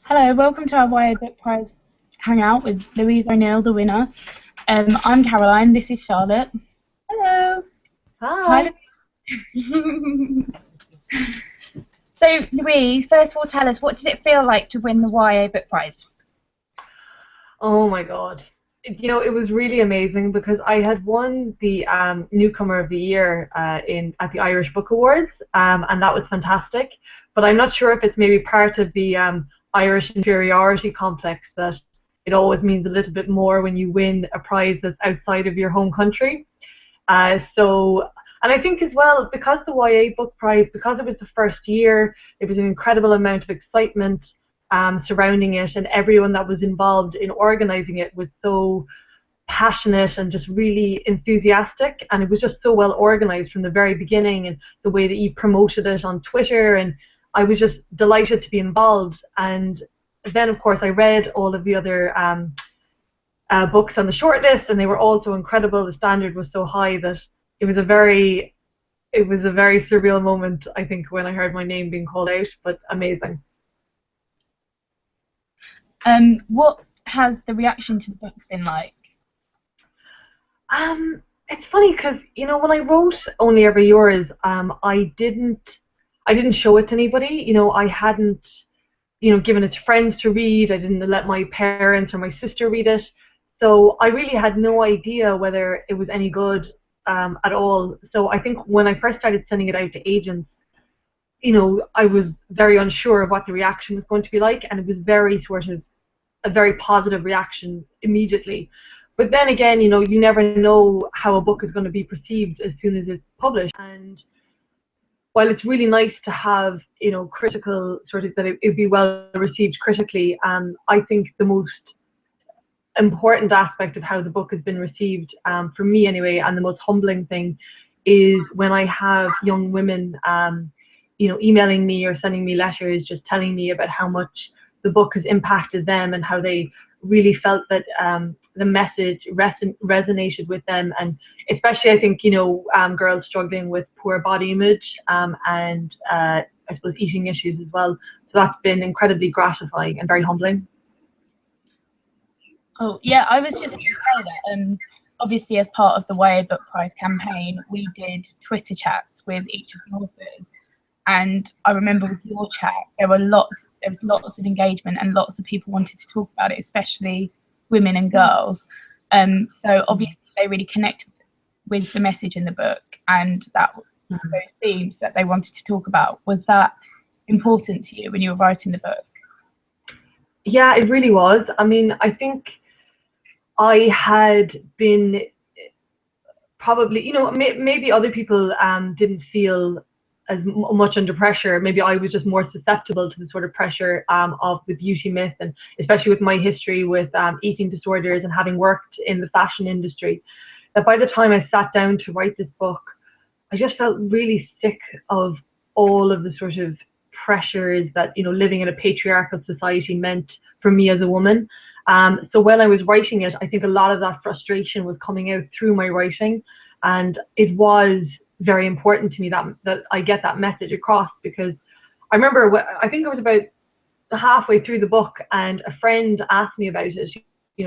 Hello, welcome to our YA Book Prize hangout with Louise O'Neill, the winner. I'm Caroline, this is Charlotte. Hello. Hi. Louise. So, Louise, first of all, tell us, what did it feel like to win the YA Book Prize? Oh my God. It was really amazing because I had won the Newcomer of the Year at the Irish Book Awards, and that was fantastic. But I'm not sure if it's maybe part of the Irish inferiority complex that it always means a little bit more when you win a prize that's outside of your home country. And I think as well, because the YA Book Prize, because it was the first year, it was an incredible amount of excitement surrounding it, and everyone that was involved in organising it was so passionate and just really enthusiastic, and it was just so well organised from the very beginning, and the way that you promoted it on Twitter, and I was just delighted to be involved. And then of course I read all of the other books on the shortlist, and they were all so incredible. The standard was so high that it was a very surreal moment, I think, when I heard my name being called out, but amazing. What has the reaction to the book been like? It's funny because when I wrote Only Ever Yours, I didn't show it to anybody. I hadn't given it to friends to read. I didn't let my parents or my sister read it, so I really had no idea whether it was any good at all. So I think when I first started sending it out to agents, I was very unsure of what the reaction was going to be like, and it was a very positive reaction immediately. But then again, you never know how a book is going to be perceived as soon as it's published. And while it's really nice to have, critical that it be well received critically, I think the most important aspect of how the book has been received, for me anyway, and the most humbling thing is when I have young women, emailing me or sending me letters just telling me about how much the book has impacted them and how they really felt that the message resonated with them, and especially I think girls struggling with poor body image and I suppose eating issues as well. So that's been incredibly gratifying and very humbling. Oh yeah, I was just going to say that. Obviously, as part of the YA Book Prize campaign, we did Twitter chats with each of the authors. And I remember with your chat, there was lots of engagement and lots of people wanted to talk about it, especially women and girls. So obviously they really connect with the message in the book, and those themes that they wanted to talk about. Was that important to you when you were writing the book? Yeah, it really was. I mean, I think I had been probably, maybe other people didn't feel as much under pressure. Maybe I was just more susceptible to the sort of pressure of the beauty myth, and especially with my history with eating disorders and having worked in the fashion industry, that by the time I sat down to write this book, I just felt really sick of all of the sort of pressures that living in a patriarchal society meant for me as a woman. So when I was writing it, I think a lot of that frustration was coming out through my writing, and it was very important to me that I get that message across, because I remember I think it was about halfway through the book, and a friend asked me about it.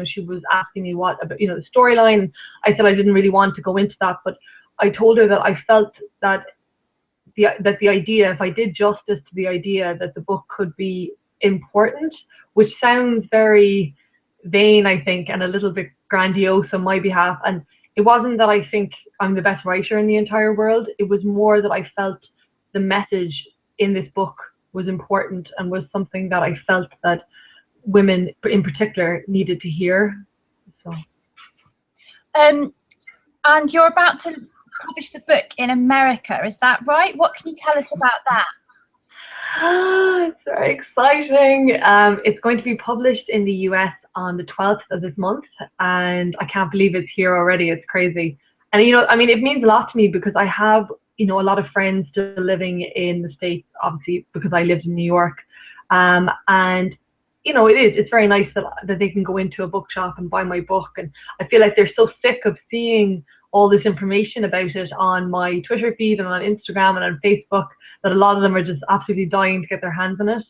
She was asking me what about the storyline. I said I didn't really want to go into that, but I told her that I felt that the idea, if I did justice to the idea that the book could be important, which sounds very vain, I think, and a little bit grandiose on my behalf. And it wasn't that I think I'm the best writer in the entire world. It was more that I felt the message in this book was important and was something that I felt that women in particular needed to hear. So. And you're about to publish the book in America, is that right? What can you tell us about that? It's very exciting. It's going to be published in the US on the 12th of this month, and I can't believe it's here already. It's crazy. And it means a lot to me because I have a lot of friends still living in the States, obviously because I lived in New York, and it's very nice that they can go into a bookshop and buy my book, and I feel like they're so sick of seeing all this information about it on my Twitter feed and on Instagram and on Facebook that a lot of them are just absolutely dying to get their hands on it.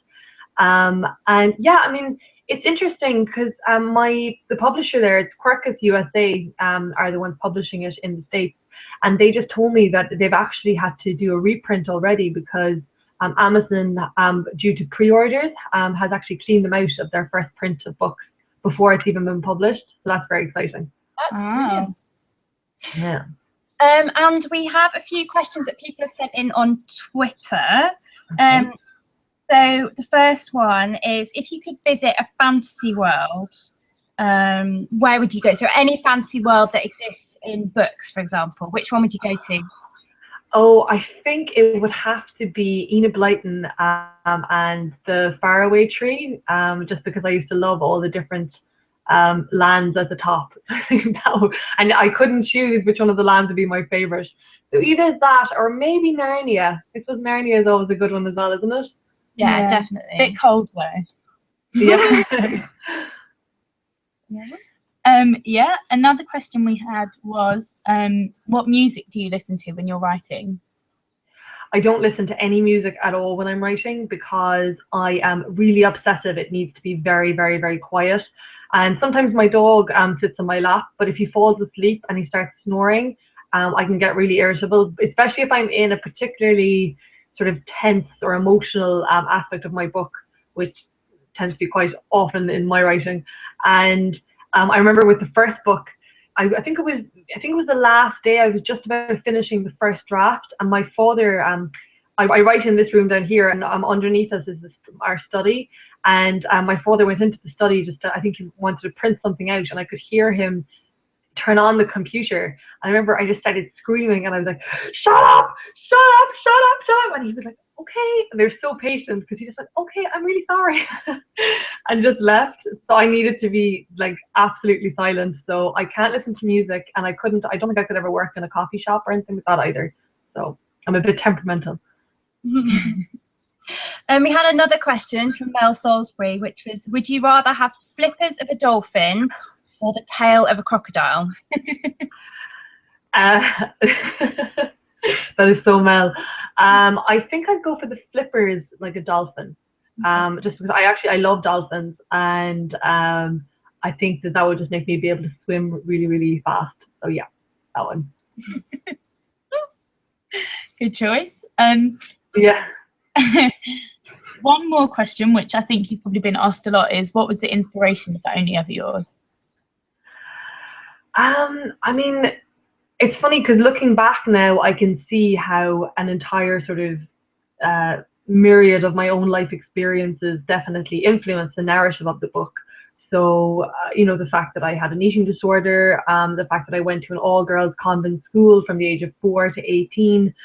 And yeah, I mean, it's interesting because the publisher there, it's Quercus USA, are the ones publishing it in the States, and they just told me that they've actually had to do a reprint already because Amazon, due to pre-orders, has actually cleaned them out of their first print of books before it's even been published. So that's very exciting. That's brilliant. Yeah. And we have a few questions that people have sent in on Twitter. Okay. So the first one is, if you could visit a fantasy world, where would you go? So any fantasy world that exists in books, for example, which one would you go to? Oh, I think it would have to be Enid Blyton and the Faraway Tree, just because I used to love all the different lands at the top. And I couldn't choose which one of the lands would be my favourite. So either that or maybe Narnia. I suppose Narnia is always a good one as well, isn't it? Yeah, definitely. A bit cold though. Yeah. Yeah. Another question we had was, what music do you listen to when you're writing? I don't listen to any music at all when I'm writing because I am really obsessive. It needs to be very, very, very quiet. And sometimes my dog sits on my lap, but if he falls asleep and he starts snoring, I can get really irritable, especially if I'm in a particularly sort of tense or emotional aspect of my book, which tends to be quite often in my writing. And I remember with the first book, I think it was the last day. I was just about finishing the first draft, and my father, I write in this room down here, and underneath us is our study. And my father went into the study I think he wanted to print something out, and I could hear him turn on the computer. I remember I just started screaming, and I was like, "Shut up! Shut up! Shut up! Shut up!" And he was like, "Okay." And they're so patient because he just went, "Okay, I'm really sorry," and just left. So I needed to be like absolutely silent. So I can't listen to music, and I don't think I could ever work in a coffee shop or anything like that either. So I'm a bit temperamental. And we had another question from Mel Salisbury, which was, would you rather have flippers of a dolphin or the tail of a crocodile? That is so Mel. I think I'd go for the flippers like a dolphin. Just because I love dolphins, and I think that would just make me be able to swim really, really fast. So yeah, that one. Good choice. Yeah. One more question, which I think you've probably been asked a lot, is what was the inspiration for Only Ever Yours? I mean, it's funny because looking back now, I can see how an entire sort of myriad of my own life experiences definitely influenced the narrative of the book. So, the fact that I had an eating disorder, the fact that I went to an all-girls convent school from the age of 4 to 18.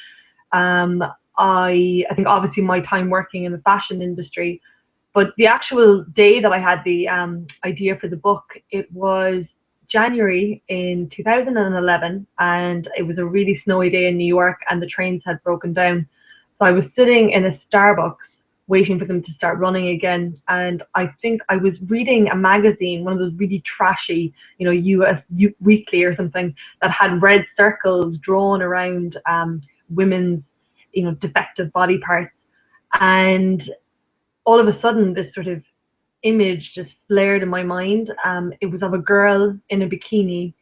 I think obviously my time working in the fashion industry, but the actual day that I had the idea for the book, it was January in 2011, and it was a really snowy day in New York, and the trains had broken down. So I was sitting in a Starbucks waiting for them to start running again, and I think I was reading a magazine, one of those really trashy, US Weekly or something, that had red circles drawn around women's defective body parts, and all of a sudden this sort of image just flared in my mind. It was of a girl in a bikini,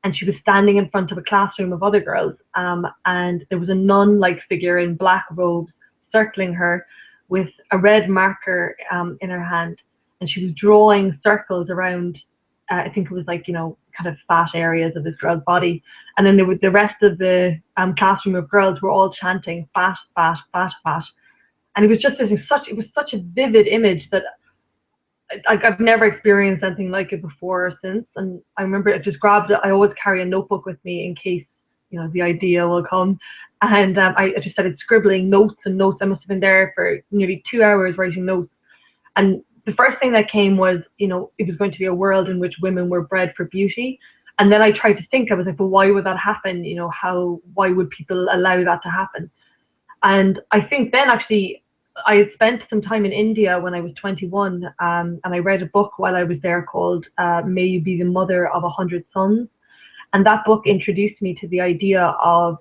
and she was standing in front of a classroom of other girls, and there was a nun-like figure in black robes circling her with a red marker in her hand, and she was drawing circles around, I think it was like, kind of fat areas of this girl's body. And then the rest of the classroom of girls were all chanting fat, fat, fat, fat. And it was just such a vivid image that I've never experienced anything like it before or since. And I remember I just grabbed it. I always carry a notebook with me in case, the idea will come. And I just started scribbling notes and notes. I must have been there for nearly 2 hours writing notes. And the first thing that came was, it was going to be a world in which women were bred for beauty. And then I tried to think, I was like, well, why would that happen? Why would people allow that to happen? And I think then actually I had spent some time in India when I was 21, and I read a book while I was there called May You Be the Mother of 100 Sons. And that book introduced me to the idea of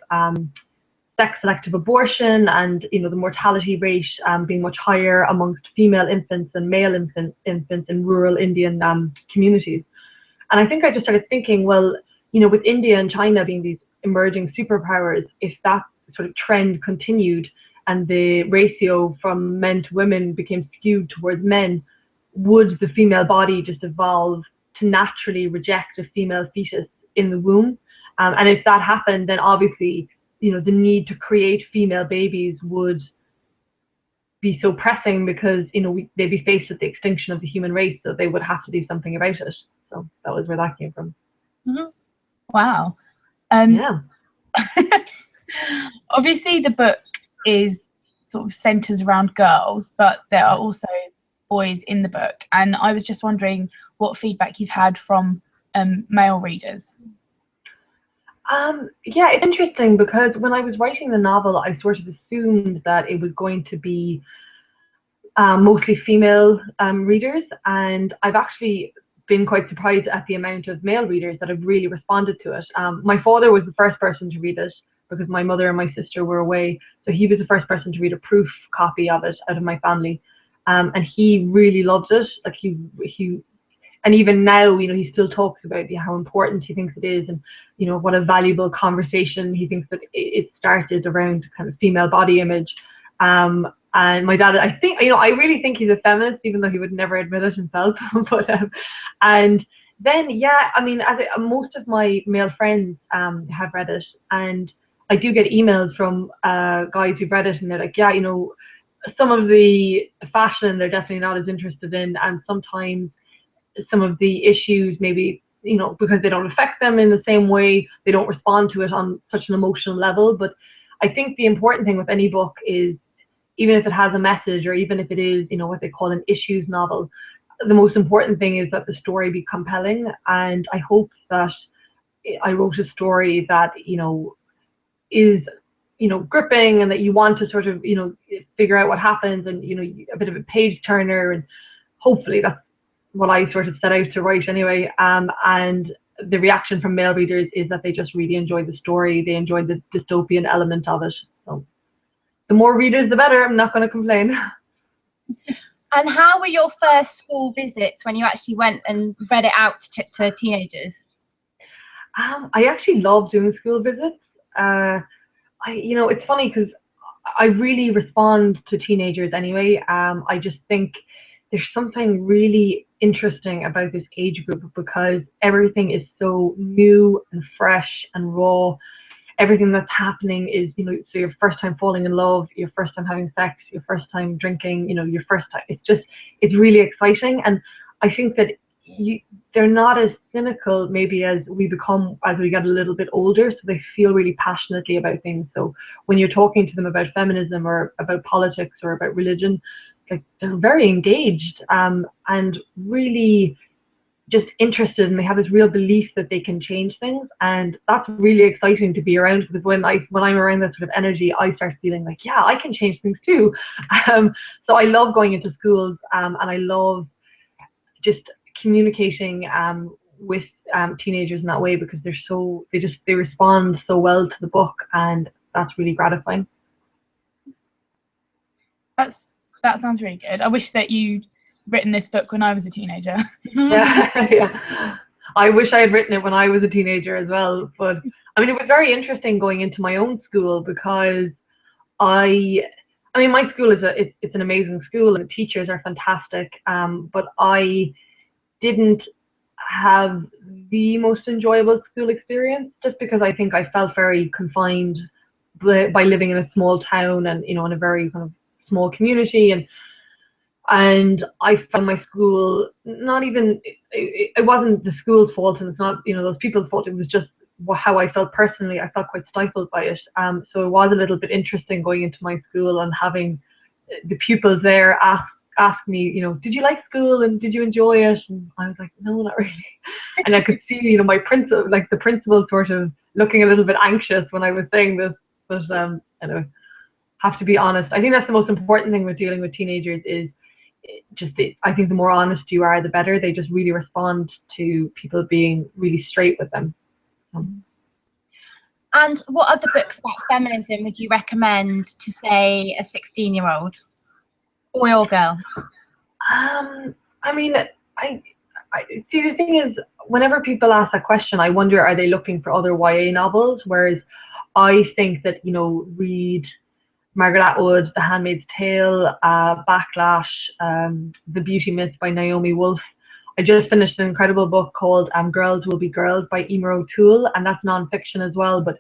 sex-selective abortion and, you know, the mortality rate being much higher amongst female infants than male infants in rural Indian communities. And I think I just started thinking, well, you know, with India and China being these emerging superpowers, if that sort of trend continued and the ratio from men to women became skewed towards men, would the female body just evolve to naturally reject a female fetus in the womb? And if that happened, then obviously, you know, the need to create female babies would be so pressing because, you know, they'd be faced with the extinction of the human race, so they would have to do something about it. So that was where that came from. Mm-hmm. Wow. Yeah. Obviously, the book is sort of centers around girls, but there are also boys in the book. And I was just wondering what feedback you've had from male readers. Yeah, it's interesting because when I was writing the novel, I sort of assumed that it was going to be mostly female readers, and I've actually been quite surprised at the amount of male readers that have really responded to it. My father was the first person to read it because my mother and my sister were away, so he was the first person to read a proof copy of it out of my family, and he really loved it. Like he and even now, you know, he still talks about how important he thinks it is, and, you know, what a valuable conversation he thinks that it started around kind of female body image. And my dad, I think, you know, I really think he's a feminist, even though he would never admit it himself. But and then, yeah, I mean, most of my male friends have read it, and I do get emails from guys who've read it, and they're like, yeah, you know, some of the fashion they're definitely not as interested in, and sometimes some of the issues, maybe, you know, because they don't affect them in the same way, they don't respond to it on such an emotional level. But I think the important thing with any book is, even if it has a message, or even if it is, you know, what they call an issues novel, the most important thing is that the story be compelling. And I hope that I wrote a story that, you know, is, you know, gripping, and that you want to sort of, you know, figure out what happens, and, you know, a bit of a page turner. And hopefully that's what I sort of set out to write anyway. And the reaction from male readers is that they just really enjoyed the story. They enjoyed the dystopian element of it. So the more readers, the better. I'm not going to complain. And how were your first school visits when you actually went and read it out to teenagers? I actually love doing school visits. You know, it's funny because I really respond to teenagers anyway. I just think there's something really interesting about this age group because everything is so new and fresh and raw. Everything that's happening is, you know, so your first time falling in love, your first time having sex, your first time drinking, you know, your first time. It's really exciting. And I think that they're not as cynical maybe as we become as we get a little bit older, so they feel really passionately about things. So when you're talking to them about feminism or about politics or about religion, like, they're very engaged and really just interested, and they have this real belief that they can change things, and that's really exciting to be around, because when I'm around that sort of energy, I start feeling like, yeah, I can change things too. So I love going into schools, and I love just communicating with teenagers in that way, because they respond so well to the book, and that's really gratifying. That sounds really good. I wish that you'd written this book when I was a teenager. Yeah. I wish I had written it when I was a teenager as well. But I mean, it was very interesting going into my own school, because I mean, my school it's an amazing school, and the teachers are fantastic. But I didn't have the most enjoyable school experience, just because I think I felt very confined by living in a small town, and, you know, in a very kind of small community, and I found my school not even, it wasn't the school's fault, and it's not, you know, those people's fault. It was just how I felt personally. I felt quite stifled by it. So it was a little bit interesting going into my school and having the pupils there ask me, you know, did you like school and did you enjoy it? And I was like, no, not really. And I could see, you know, the principal sort of looking a little bit anxious when I was saying this. But anyway, have to be honest. I think that's the most important thing with dealing with teenagers is I think the more honest you are, the better. They just really respond to people being really straight with them. And what other books about feminism would you recommend to, say, a 16-year-old boy or girl? I mean, I see, the thing is, whenever people ask that question, I wonder, are they looking for other YA novels? Whereas I think that, you know, read Margaret Atwood, The Handmaid's Tale, Backlash, The Beauty Myth by Naomi Wolf. I just finished an incredible book called Girls Will Be Girls by Emer O'Toole, and that's non-fiction as well, but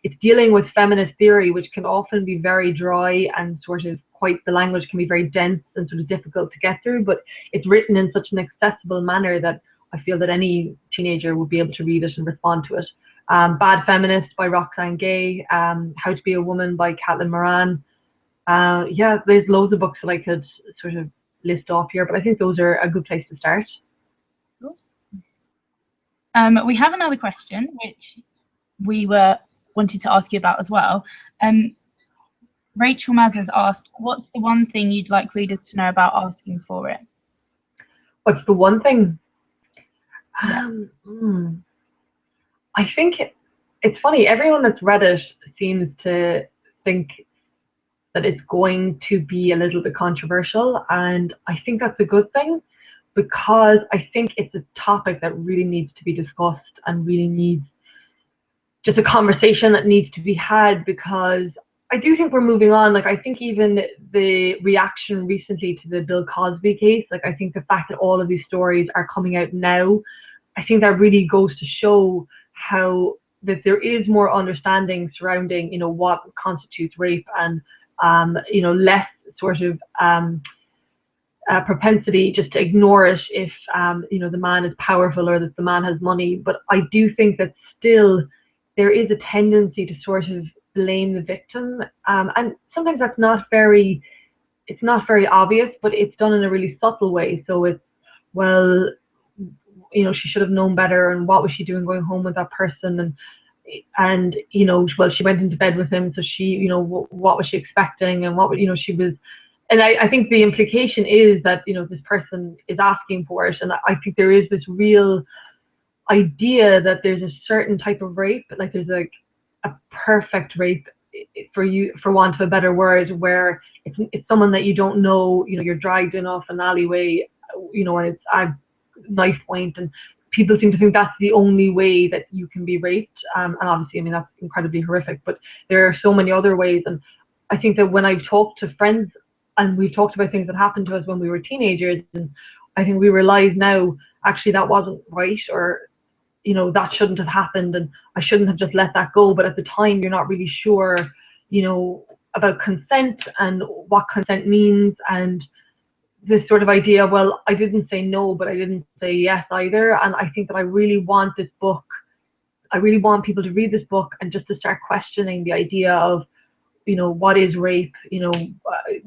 it's dealing with feminist theory, which can often be very dry and sort of the language can be very dense and sort of difficult to get through, but it's written in such an accessible manner that I feel that any teenager would be able to read it and respond to it. Bad Feminist by Roxane Gay, How to Be a Woman by Caitlin Moran. Yeah, there's loads of books that I could sort of list off here, but I think those are a good place to start. Cool. We have another question, which we wanted to ask you about as well. Rachel Maz has asked, what's the one thing you'd like readers to know about asking for it? What's the one thing? Yeah. I think it's funny, everyone that's read it seems to think that it's going to be a little bit controversial, and I think that's a good thing, because I think it's a topic that really needs to be discussed and really needs just a conversation that needs to be had, because I do think we're moving on. Like, I think even the reaction recently to the Bill Cosby case, like, I think the fact that all of these stories are coming out now, I think that really goes to show how that there is more understanding surrounding, you know, what constitutes rape, and you know, less sort of propensity just to ignore it if you know, the man is powerful or that the man has money. But I do think that still there is a tendency to sort of blame the victim, and sometimes that's not very, it's not very obvious, but it's done in a really subtle way. So it's, well, you know, she should have known better, and what was she doing going home with that person, and you know, well, she went into bed with him, so she, you know, what was she expecting, and what, you know, she was. And I think the implication is that, you know, this person is asking for it, and I think there is this real idea that there's a certain type of rape, like there's like a perfect rape, for want of a better word, where it's someone that you don't know, you know, you're dragged in off an alleyway, you know, and it's a knife point, and people seem to think that's the only way that you can be raped, and obviously, I mean, that's incredibly horrific, but there are so many other ways. And I think that when I've talked to friends and we've talked about things that happened to us when we were teenagers, and I think we realize now, actually, that wasn't right, or, you know, that shouldn't have happened, and I shouldn't have just let that go. But at the time, you're not really sure, you know, about consent and what consent means, and this sort of idea, well, I didn't say no, but I didn't say yes either. And I think that I really want this book, I really want people to read this book and just to start questioning the idea of, you know, what is rape, you know,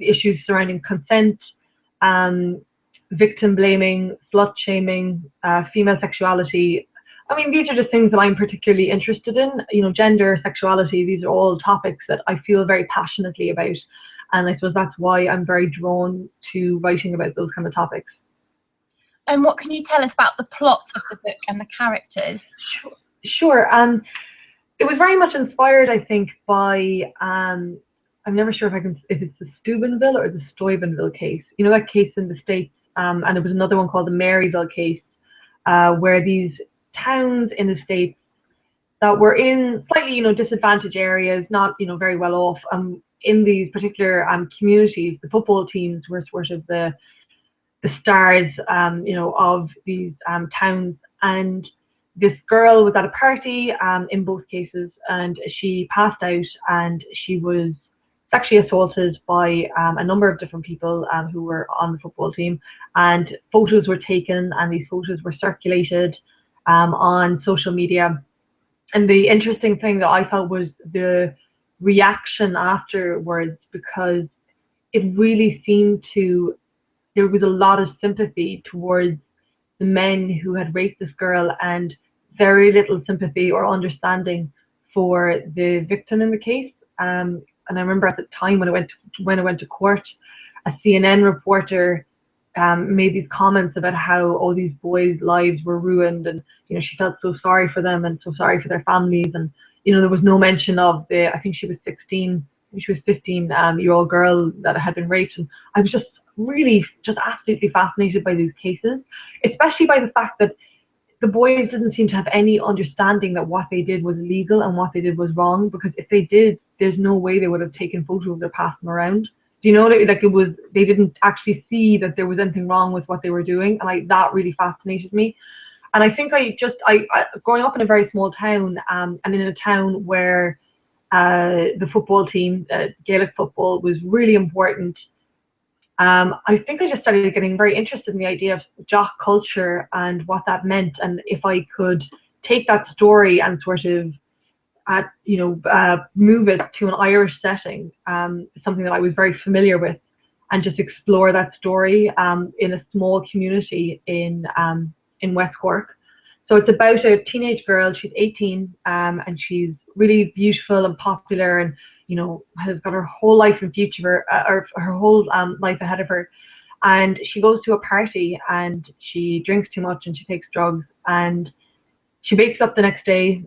issues surrounding consent, victim blaming, slut shaming, female sexuality. I mean, these are just things that I'm particularly interested in, you know, gender, sexuality, these are all topics that I feel very passionately about. And I suppose that's why I'm very drawn to writing about those kind of topics. And what can you tell us about the plot of the book and the characters? Sure. It was very much inspired, I think, by, I'm never sure if it's the Steubenville or the Steubenville case. You know, that case in the States, and there was another one called the Maryville case, where these towns in the States that were in slightly, you know, disadvantaged areas, not, you know, very well off, in these particular communities, the football teams were sort of the stars, you know, of these towns. And this girl was at a party in both cases, and she passed out, and she was sexually assaulted by a number of different people who were on the football team, and photos were taken, and these photos were circulated on social media. And the interesting thing that I felt was the reaction afterwards, because it really seemed to, there was a lot of sympathy towards the men who had raped this girl, and very little sympathy or understanding for the victim in the case. And I remember at the time when I went to court, a CNN reporter made these comments about how all these boys' lives were ruined, and, you know, she felt so sorry for them and so sorry for their families, and, you know, there was no mention of the, I think she was 16, she was 15-year-old girl that had been raped. And I was just really just absolutely fascinated by these cases, especially by the fact that the boys didn't seem to have any understanding that what they did was illegal and what they did was wrong, because if they did, there's no way they would have taken photos or passed them around. Do you know, like, it was, they didn't actually see that there was anything wrong with what they were doing, and that really fascinated me. And I think I growing up in a very small town, and in a town where the football team, Gaelic football, was really important. I think I just started getting very interested in the idea of jock culture and what that meant, and if I could take that story and sort of, move it to an Irish setting, something that I was very familiar with, and just explore that story in a small community in West Cork. So it's about a teenage girl. She's 18, and she's really beautiful and popular, and has got her whole life in future, or her whole life ahead of her. And she goes to a party and she drinks too much and she takes drugs, and she wakes up the next day.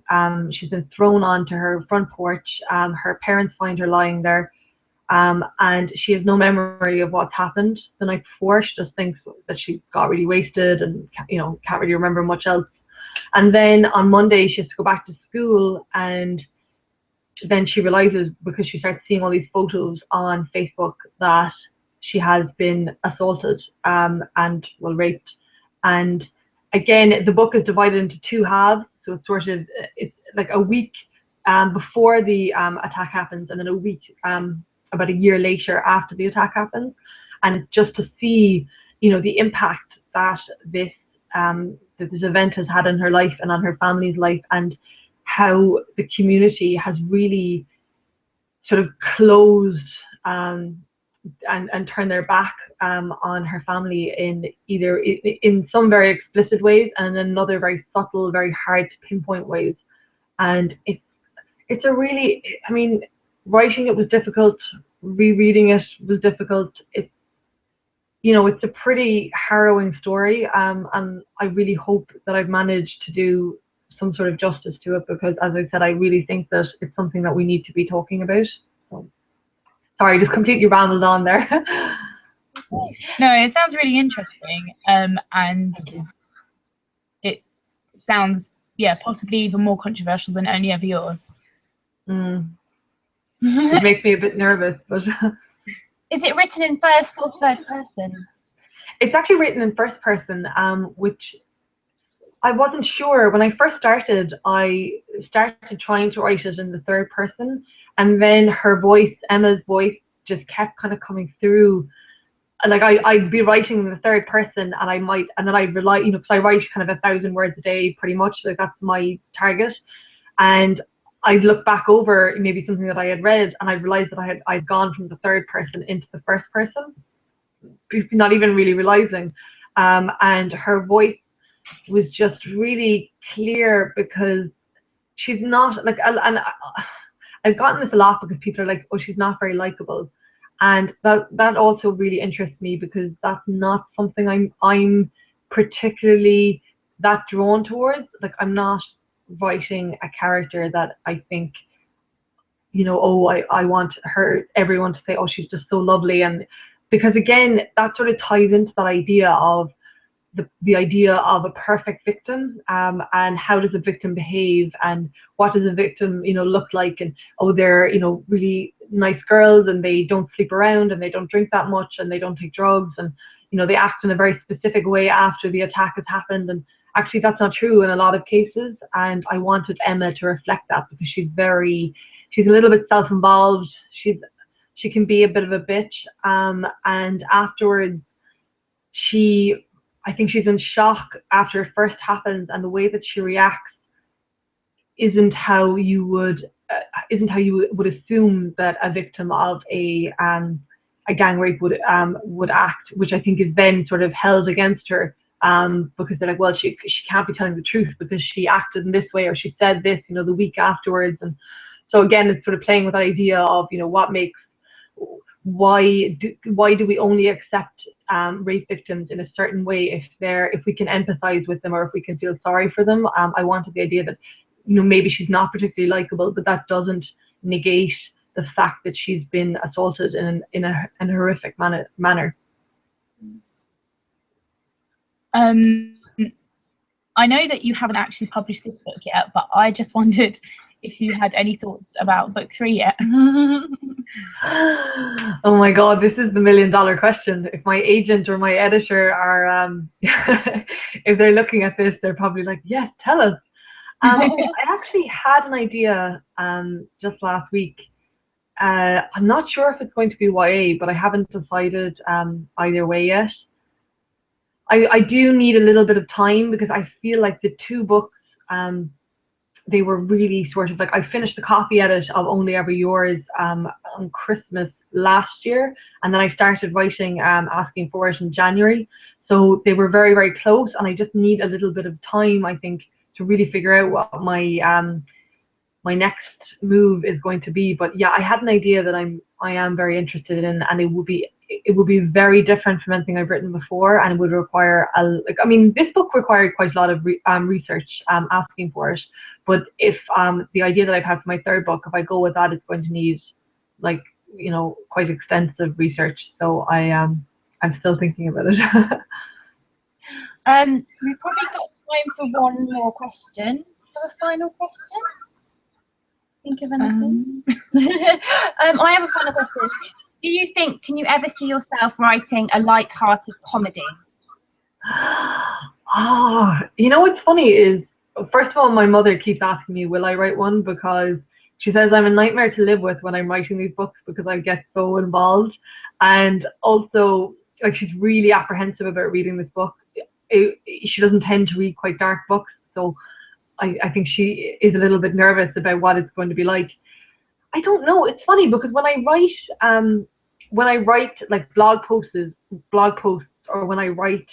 She's been thrown onto her front porch. Her parents find her lying there, and she has no memory of what's happened the night before. She just thinks that she got really wasted and can't really remember much else. And then on Monday she has to go back to school, and then she realizes, because she starts seeing all these photos on Facebook, that she has been assaulted and raped. And again, the book is divided into two halves, so it's like a week before the attack happens, and then a week about a year later after the attack happens. And just to see the impact that this event has had on her life and on her family's life, and how the community has really sort of closed and turned their back on her family in some very explicit ways, and in other very subtle, very hard to pinpoint ways. And it's a really, I mean, writing it was difficult, rereading it was difficult. It's a pretty harrowing story, and I really hope that I've managed to do some sort of justice to it, because, as I said, I really think that it's something that we need to be talking about. So, sorry, just completely rambled on there. No, it sounds really interesting, and it sounds, possibly even more controversial than any of yours. It makes me a bit nervous, but is it written in first or third person? It's actually written in first person, which I wasn't sure. When I first started, I started trying to write it in the third person, and then her voice, Emma's voice, just kept kind of coming through. Like I'd be writing in the third person, and then I'd rely, because I write kind of 1,000 words a day, pretty much. Like, that's my target. And I'd look back over maybe something that I had read, and I realized that I'd gone from the third person into the first person, not even really realizing. And her voice was just really clear, because she's not like, and I've gotten this a lot, because people are like, oh, she's not very likable. And that also really interests me, because that's not something I'm particularly that drawn towards. Like, I'm not writing a character that I think, I want everyone to say, oh, she's just so lovely. And because, again, that sort of ties into that idea of the idea of a perfect victim, and how does a victim behave, and what does a victim look like, and they're really nice girls, and they don't sleep around, and they don't drink that much, and they don't take drugs, and they act in a very specific way after the attack has happened. And actually, that's not true in a lot of cases. And I wanted Emma to reflect that, because she's a little bit self-involved. She can be a bit of a bitch, and afterwards I think she's in shock after it first happens, and the way that she reacts isn't how you would assume that a victim of a gang rape would act, which I think is then sort of held against her, because they're like, well, she can't be telling the truth, because she acted in this way, or she said this the week afterwards. And so again, it's sort of playing with that idea of why do we only accept rape victims in a certain way if we can empathize with them, or if we can feel sorry for them. I wanted the idea that maybe she's not particularly likable, but that doesn't negate the fact that she's been assaulted in a horrific manner. I know that you haven't actually published this book yet, but I just wondered if you had any thoughts about book 3 yet. Oh my God, this is the $1 million question. If my agent or my editor are, if they're looking at this, they're probably like, yes, tell us. I actually had an idea just last week. I'm not sure if it's going to be YA, but I haven't decided either way yet. I do need a little bit of time because I feel like the 2 books, they were really sort of like, I finished the copy edit of Only Ever Yours on Christmas last year, and then I started writing Asking for It in January. So they were very, very close, and I just need a little bit of time, I think, to really figure out what my my next move is going to be. But yeah, I had an idea that I am very interested in, and it would be very different from anything I've written before, and it would require this book required quite a lot of research, Asking for It. But if the idea that I've had for my 3rd book, if I go with that, it's going to need quite extensive research. So I'm still thinking about it. We've probably got time for one more question. Do you have a final question? Think of anything? I have a final question. Do you think, can you ever see yourself writing a light-hearted comedy? What's funny is, first of all, my mother keeps asking me, will I write one? Because she says I'm a nightmare to live with when I'm writing these books because I get so involved. And also, she's really apprehensive about reading this book. She doesn't tend to read quite dark books, so I think she is a little bit nervous about what it's going to be like. I don't know. It's funny because when I write like blog posts, or when I write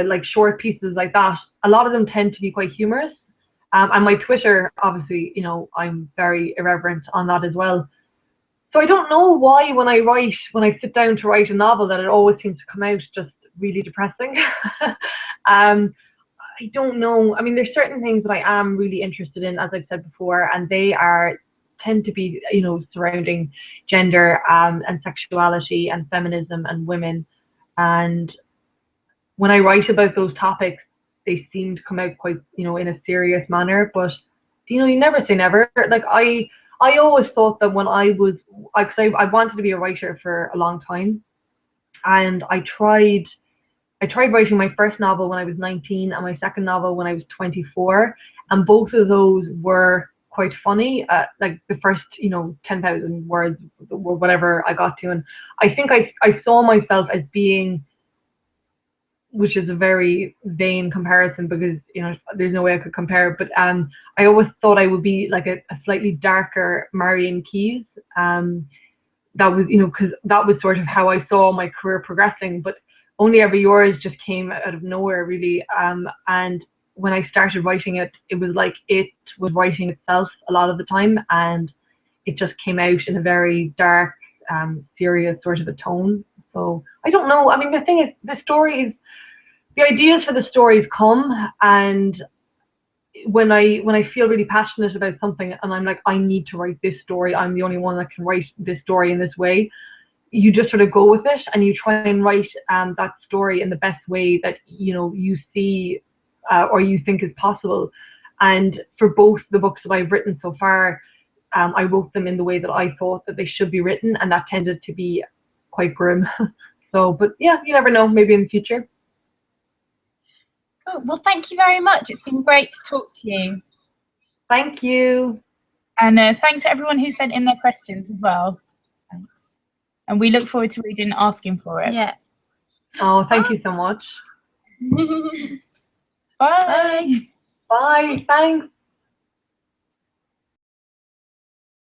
like short pieces like that, a lot of them tend to be quite humorous. And my Twitter, obviously, I'm very irreverent on that as well. So I don't know why when I sit down to write a novel, that it always seems to come out just really depressing. I don't know. I mean, there's certain things that I am really interested in, as I've said before, and they tend to be, surrounding gender and sexuality and feminism and women. And when I write about those topics, they seem to come out quite, in a serious manner. But, you never say never. Like I always thought that when I wanted to be a writer for a long time, and I tried writing my first novel when I was 19 and my second novel when I was 24, and both of those were quite funny. Like the first, 10,000 words or whatever I got to, and I think I saw myself as being, which is a very vain comparison because there's no way I could compare, but I always thought I would be like a slightly darker Marion Keyes. That was because that was sort of how I saw my career progressing. But Only Ever Yours just came out of nowhere, really. And when I started writing it, it was like it was writing itself a lot of the time, and it just came out in a very dark, serious sort of a tone. So I don't know. I mean, the thing is, the ideas for the stories come, and when I feel really passionate about something, and I'm like, I need to write this story. I'm the only one that can write this story in this way. You just sort of go with it, and you try and write that story in the best way that you see or you think is possible. And for both the books that I've written so far, I wrote them in the way that I thought that they should be written, and that tended to be quite grim. So, but yeah, you never know. Maybe in the future. Cool. Well, thank you very much. It's been great to talk to you. Thank you. And thanks to everyone who sent in their questions as well. And we look forward to reading Asking for It. Yeah. Oh, thank you so much. Bye. Bye. Thanks.